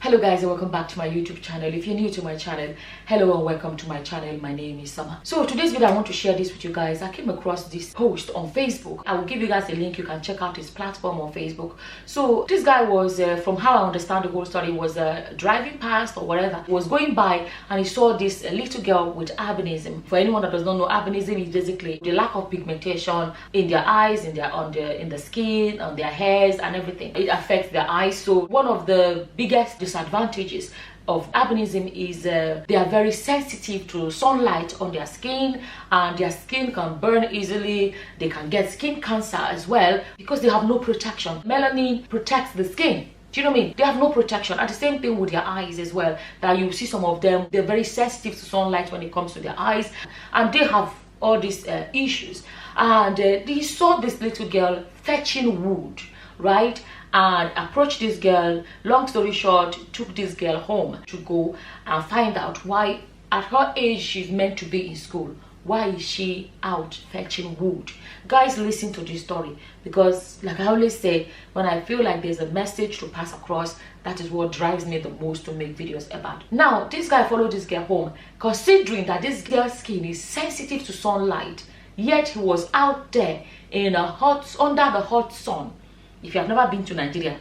Hello guys, and welcome back to my YouTube channel. If you're new to my channel, hello and welcome to my channel. My name is Summer. So today's video, I want to share this with you guys. I came across this post on Facebook. I will give you guys a link. You can check out his platform on Facebook. So this guy was, from how I understand the whole story, was driving past or whatever. He was going by and he saw this little girl with albinism. For anyone that does not know, albinism is basically the lack of pigmentation in their eyes, in the skin, on their hairs and everything. It affects their eyes. So one of the biggest disadvantages of albinism is they are very sensitive to sunlight on their skin, and their skin can burn easily. They can get skin cancer as well because they have no protection. Melanin protects the skin. Do you know what I mean? They have no protection. And the same thing with their eyes as well, that you see some of them, they're very sensitive to sunlight when it comes to their eyes, and they have all these issues. And he saw this little girl fetching wood, right? And approached this girl. Long story short, took this girl home to go and find out why at her age she's meant to be in school. Why is she out fetching wood? Guys, listen to this story, because like I always say, when I feel like there's a message to pass across, that is what drives me the most to make videos about. Now this guy followed this girl home, considering that this girl's skin is sensitive to sunlight, yet he was out there in under the hot sun. If you have never been to Nigeria,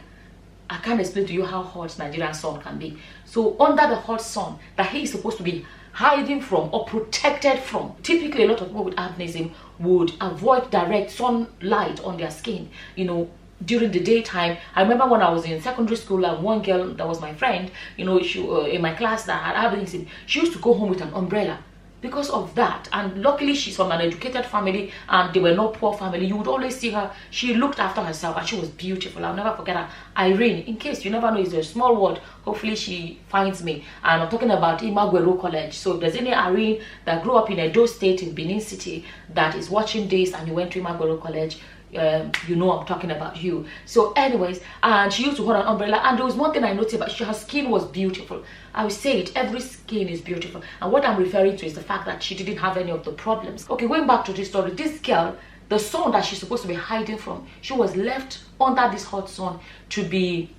I can't explain to you how hot Nigerian sun can be. So under the hot sun that he is supposed to be hiding from or protected from. Typically, a lot of people with albinism would avoid direct sunlight on their skin, you know, during the daytime. I remember when I was in secondary school, and one girl that was my friend, you know, she in my class that had albinism, she used to go home with an umbrella because of that. And luckily she's from an educated family and they were not poor family. You would always see her, she looked after herself and she was beautiful. I'll never forget her. Irene, in case you never know, it's a small world, hopefully she finds me. And I'm talking about Imagwero College. So if there's any Irene that grew up in Edo State in Benin City that is watching this and you went to Imagwero College, you know I'm talking about you. So anyways, and she used to hold an umbrella, and there was one thing I noticed about her skin was beautiful. I would say it, every skin is beautiful, and what I'm referring to is the fact that she didn't have any of the problems. Okay, going back to this story, this girl, the sun that she's supposed to be hiding from, she was left under this hot sun to be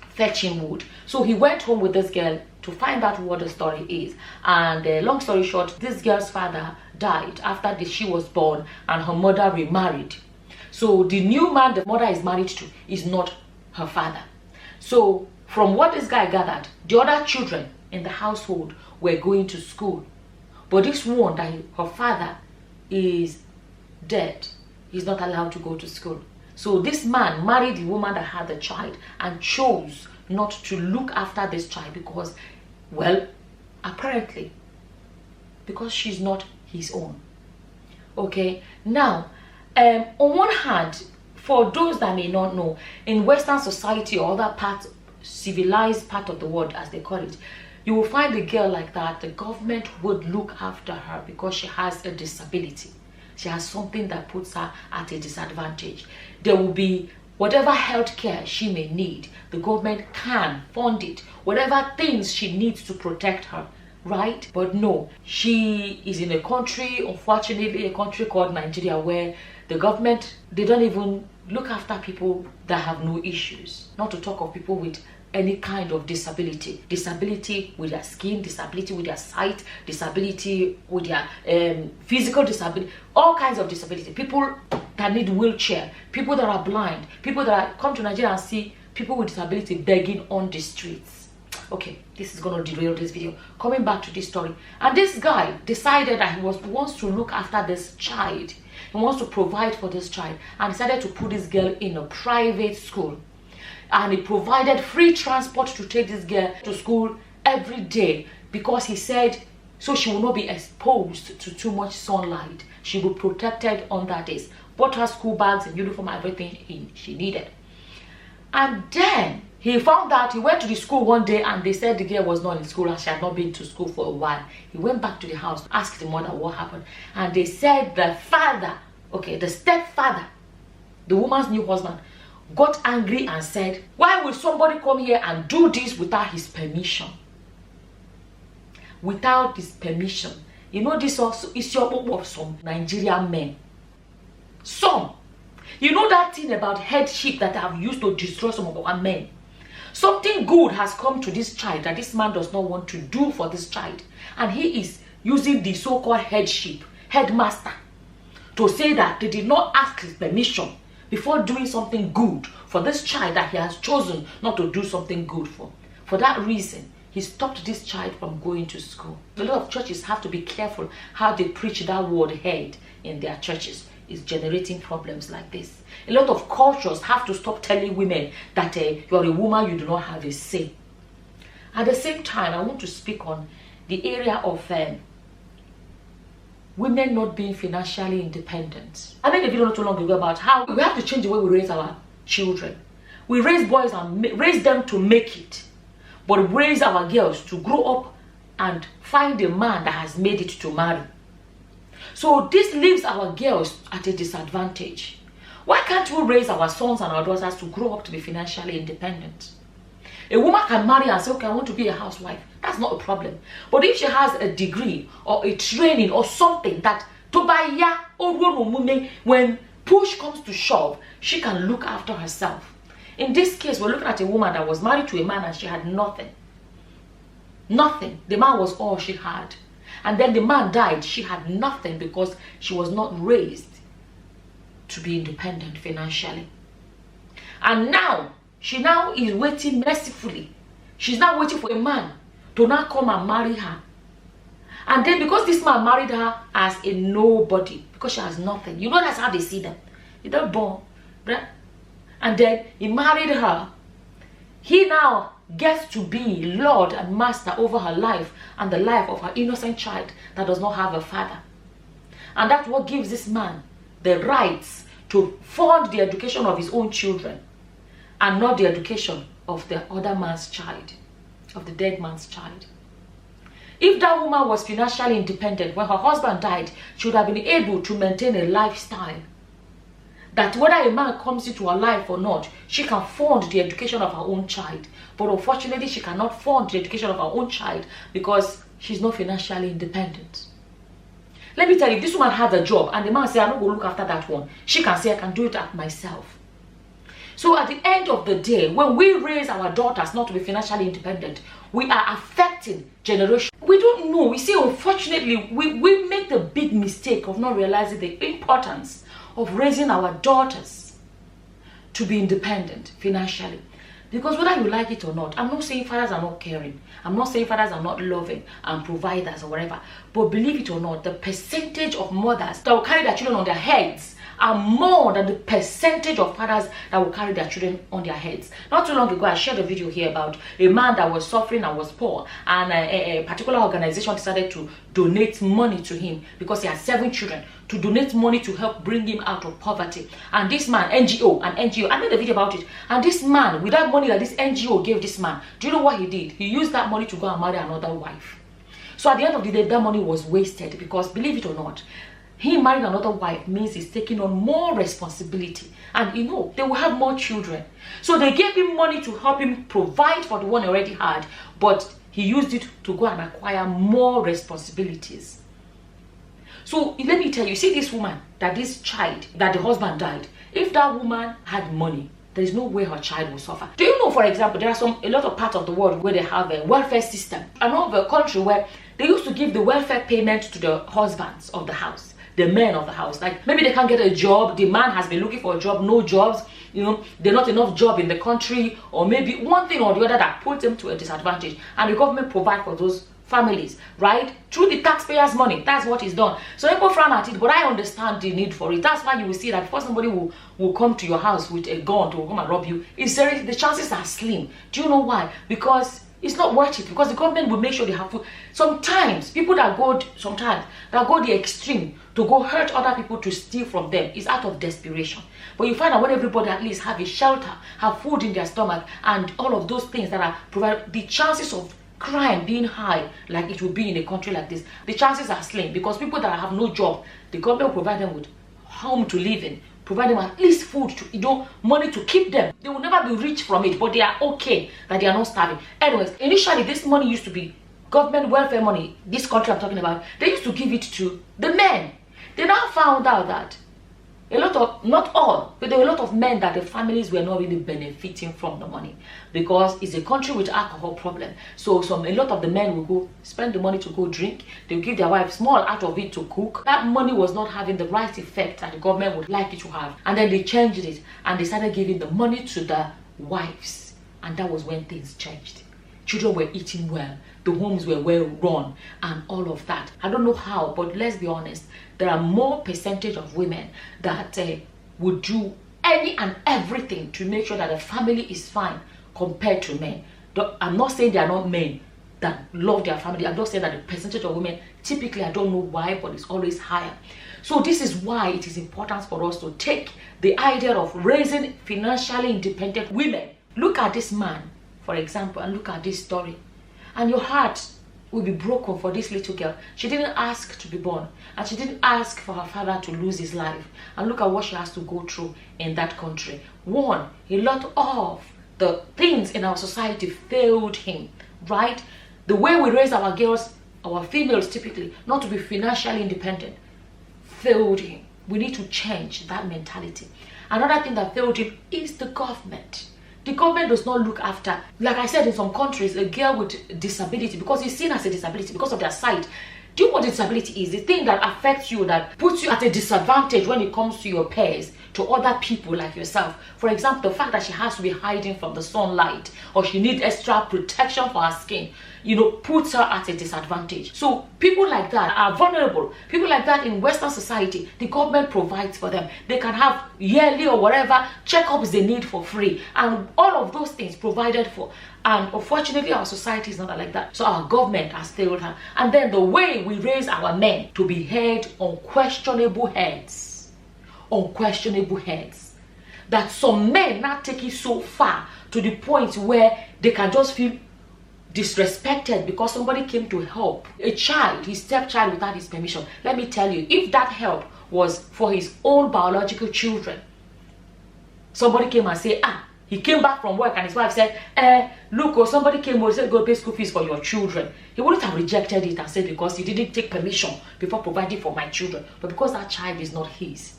fetching wood. So he went home with this girl to find out what the story is, and long story short, this girl's father died after she was born and her mother remarried. So the new man the mother is married to is not her father. So from what this guy gathered, the other children in the household were going to school, but this one, that her father is dead, he's not allowed to go to school. So this man married the woman that had the child and chose not to look after this child because, well, apparently because she's not his own. Okay, now on one hand, for those that may not know, in Western society or other parts, civilized part of the world as they call it, you will find a girl like that, the government would look after her because she has a disability. She has something that puts her at a disadvantage. There will be whatever health care she may need, the government can fund it, whatever things she needs to protect her, right? But no, she is in a country, unfortunately a country called Nigeria, where the government, they don't even look after people that have no issues, not to talk of people with any kind of disability. Disability with their skin, disability with their sight, disability with their physical disability, all kinds of disability. People that need wheelchair, people that are blind, people that come to Nigeria and see people with disability begging on the streets. Okay, this is gonna derail this video. Coming back to this story, and this guy decided that he wants to look after this child. He wants to provide for this child, and decided to put this girl in a private school. And he provided free transport to take this girl to school every day, because he said so she will not be exposed to too much sunlight. She will be protected under this. Bought her school bags and uniform, everything she needed. And then he found out, he went to the school one day and they said the girl was not in school and she had not been to school for a while. He went back to the house, asked the mother what happened, and they said the father, okay, the stepfather, the woman's new husband, got angry and said, why will somebody come here and do this without his permission? Without his permission. You know, this also is your of some Nigerian men. Some. You know that thing about headship that I've used to destroy some of our men. Something good has come to this child that this man does not want to do for this child. And he is using the so-called headmaster, to say that they did not ask his permission before doing something good for this child that he has chosen not to do something good for. For that reason, he stopped this child from going to school. A lot of churches have to be careful how they preach that word head in their churches. It's generating problems like this. A lot of cultures have to stop telling women that you're a woman, you do not have a say. At the same time, I want to speak on the area of women not being financially independent. I made a video not too long ago about how we have to change the way we raise our children. We raise boys and raise them to make it, but raise our girls to grow up and find a man that has made it to marry. So this leaves our girls at a disadvantage. Why can't we raise our sons and our daughters to grow up to be financially independent? A woman can marry and say, okay, I want to be a housewife. That's not a problem. But if she has a degree or a training or something that, when push comes to shove, she can look after herself. In this case, we're looking at a woman that was married to a man and she had nothing. Nothing. The man was all she had. And then the man died. She had nothing because she was not raised to be independent financially. And now, she now is waiting mercifully. She's now waiting for a man to now come and marry her. And then because this man married her as a nobody, because she has nothing. You know that's how they see them. You're not born. Right? And then he married her. He now gets to be Lord and Master over her life and the life of her innocent child that does not have a father. And that's what gives this man the rights to fund the education of his own children and not the education of the other man's child, of the dead man's child. If that woman was financially independent, when her husband died, she would have been able to maintain a lifestyle that whether a man comes into her life or not, she can fund the education of her own child. But unfortunately, she cannot fund the education of her own child because she's not financially independent. Let me tell you, if this woman has a job and the man says, I'm not going to look after that one, she can say, I can do it at myself. So at the end of the day, when we raise our daughters not to be financially independent, we are affecting generations. We don't know. We see, unfortunately, we make the big mistake of not realizing the importance of raising our daughters to be independent financially. Because whether you like it or not, I'm not saying fathers are not caring. I'm not saying fathers are not loving and providers or whatever. But believe it or not, the percentage of mothers that will carry their children on their heads are more than the percentage of fathers that will carry their children on their heads. Not too long ago, I shared a video here about a man that was suffering and was poor, and a particular organization decided to donate money to him because he had 7 children, to donate money to help bring him out of poverty. And this man, NGO, I made a video about it, and this man, with that money that this NGO gave this man, do you know what he did? He used that money to go and marry another wife. So at the end of the day, that money was wasted because, believe it or not, he marrying another wife means he's taking on more responsibility. And you know, they will have more children. So they gave him money to help him provide for the one he already had, but he used it to go and acquire more responsibilities. So let me tell you, see this woman, that this child, that the husband died, if that woman had money, there is no way her child will suffer. Do you know, for example, there are a lot of parts of the world where they have a welfare system. I know of a country where they used to give the welfare payment to the husbands of the house, the men of the house. Like maybe they can't get a job, the man has been looking for a job, no jobs, you know, there's not enough job in the country, or maybe one thing or the other that puts them to a disadvantage, and the government provide for those families, right? Through the taxpayers' money. That's what is done. So people frown at it, but I understand the need for it. That's why you will see that before somebody will come to your house with a gun to come and rob you, the chances are slim. Do you know why? Because it's not worth it, because the government will make sure they have food. Sometimes people that go the extreme to go hurt other people to steal from them is out of desperation. But you find that when everybody at least have a shelter, have food in their stomach, and all of those things that are provided, the chances of crime being high like it will be in a country like this, the chances are slim, because people that have no job, the government will provide them with home to live in, provide them at least food to, you know, money to keep them. They will never be rich from it, but they are okay that they are not starving. Anyways, initially this money used to be government welfare money. This country I'm talking about, they used to give it to the men. They now found out that a lot of, not all, but there were a lot of men that the families were not really benefiting from the money, because it's a country with alcohol problem. So a lot of the men will go spend the money to go drink. They'll give their wives small out of it to cook. That money was not having the right effect that the government would like it to have. And then they changed it and they started giving the money to the wives. And that was when things changed. Children were eating well, the homes were well run, and all of that. I don't know how, but let's be honest, there are more percentage of women that would do any and everything to make sure that the family is fine compared to men. I'm not saying they are not men that love their family. I'm just saying that the percentage of women, typically, I don't know why, but it's always higher. So this is why it is important for us to take the idea of raising financially independent women. Look at this man, for example, and look at this story. And your heart will be broken for this little girl. She didn't ask to be born, and she didn't ask for her father to lose his life. And look at what she has to go through in that country. One, a lot of the things in our society failed him, right? The way we raise our girls, our females typically, not to be financially independent, failed him. We need to change that mentality. Another thing that failed him is the government. The government does not look after, like I said, in some countries, a girl with disability, because it's seen as a disability because of their sight. Do you know what disability is? The thing that affects you, that puts you at a disadvantage when it comes to your peers, to other people like yourself. For example, the fact that she has to be hiding from the sunlight, or she needs extra protection for her skin, you know, puts her at a disadvantage. So people like that are vulnerable. People like that in Western society, the government provides for them. They can have yearly or whatever checkups they need for free, and all of those things provided for. And unfortunately, our society is not like that. So our government has failed her. And then the way we raise our men to be held on questionable heads, that some men now take it so far to the point where they can just feel disrespected because somebody came to help a child, his stepchild, without his permission. Let me tell you, if that help was for his own biological children, somebody came and said, he came back from work and his wife said, look, or somebody came and said, go pay school fees for your children. He wouldn't have rejected it and said, because he didn't take permission before providing for my children, but because that child is not his.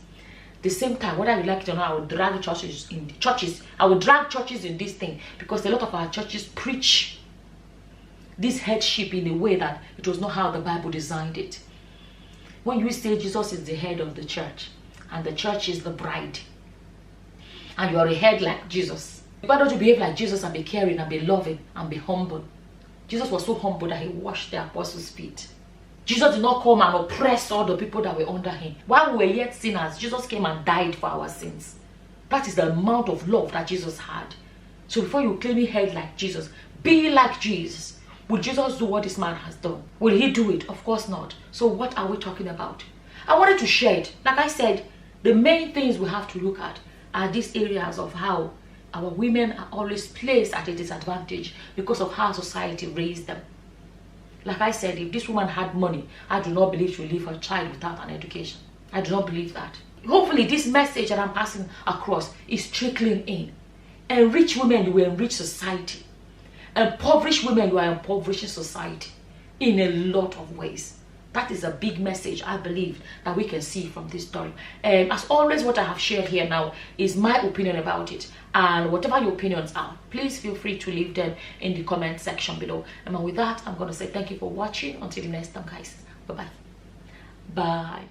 The same time, whether you like it or not, I will drag churches in the churches. I will drag churches in this thing, because a lot of our churches preach this headship in a way that it was not how the Bible designed it. When you say Jesus is the head of the church and the church is the bride, and you are a head like Jesus, why don't you behave like Jesus and be caring and be loving and be humble? Jesus was so humble that he washed the apostles' feet. Jesus did not come and oppress all the people that were under him. While we were yet sinners, Jesus came and died for our sins. That is the amount of love that Jesus had. So before you claim a head like Jesus, be like Jesus. Will Jesus do what this man has done? Will he do it? Of course not. So what are we talking about? I wanted to share it. Like I said, the main things we have to look at are these areas of how our women are always placed at a disadvantage because of how society raised them. Like I said, if this woman had money, I do not believe she will leave her child without an education. I do not believe that. Hopefully this message that I'm passing across is trickling in. Enrich women, you will enrich society. Impoverish women, you are impoverishing society in a lot of ways. That is a big message, I believe, that we can see from this story. As always, what I have shared here now is my opinion about it. And whatever your opinions are, please feel free to leave them in the comment section below. And with that, I'm going to say thank you for watching. Until the next time, guys. Bye-bye. Bye.